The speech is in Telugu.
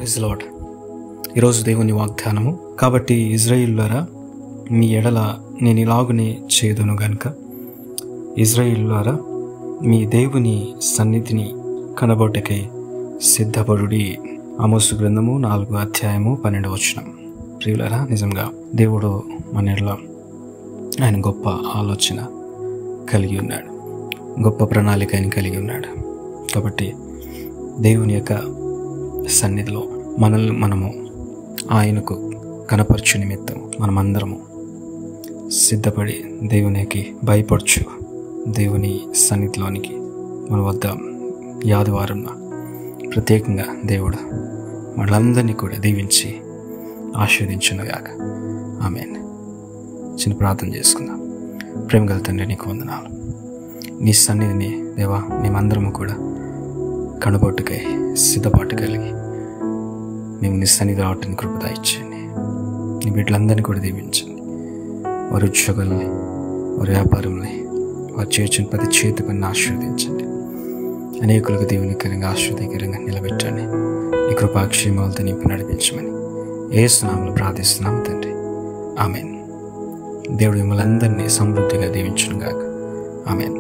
Praise lord. ఈరోజు దేవుని వాగ్దానము. కాబట్టి ఇజ్రాయేలులారా, మీ ఎడల నేను ఇలాగునే చేదును గనుక ఇజ్రాయేలులారా, మీ దేవుని సన్నిధిని కనబోటకై సిద్ధపడుడి. ఆమోసు గ్రంథము 4:12. ప్రియులారా, నిజంగా దేవుడు మన ఎడల ఆయన గొప్ప ఆలోచన కలిగి ఉన్నాడు, గొప్ప ప్రణాళిక ఆయన కలిగి ఉన్నాడు. కాబట్టి దేవుని యొక్క సన్నిధిలో మనము ఆయనకు కనపరచు నిమిత్తం మనమందరము సిద్ధపడి దేవునికి భయపడుచు దేవుని సన్నిధిలోనికి మన వద్ద ఆదివారం ప్రత్యేకంగా దేవుడు మనలందరినీ కూడా దీవించి ఆశీర్వదించునుగాక. ఆమేన్. చిన్న ప్రార్థన చేసుకుందాం. ప్రేమగల తండ్రి, నీకు వందనాలు. నీ సన్నిధిని దేవా మేమందరము కూడా కనుబొట్టుకై సిద్ధపాటు కలిగి మేము నీ సన్నిధి రావటానికి కృప దయచేయండి. నీ బిడ్డలందరినీ కూడా దీవించండి. వారి ఉద్యోగాల్ని, వారి వ్యాపారంని, వారు చేర్చిన ప్రతి చేతి పనిని ఆశీర్వదించండి. అనేకులకు దీవెనకరంగా ఆశీర్వదకరంగా నిలబెట్టండి. నీ కృపాక్షేమాలతో నింపి నడిపించమని యేసు నామములో ప్రార్థిస్తున్నాము తండ్రి. ఆమేన్. దేవుడు మిమ్మల్ని అందరినీ సమృద్ధిగా దీవించును గాక. ఆమేన్.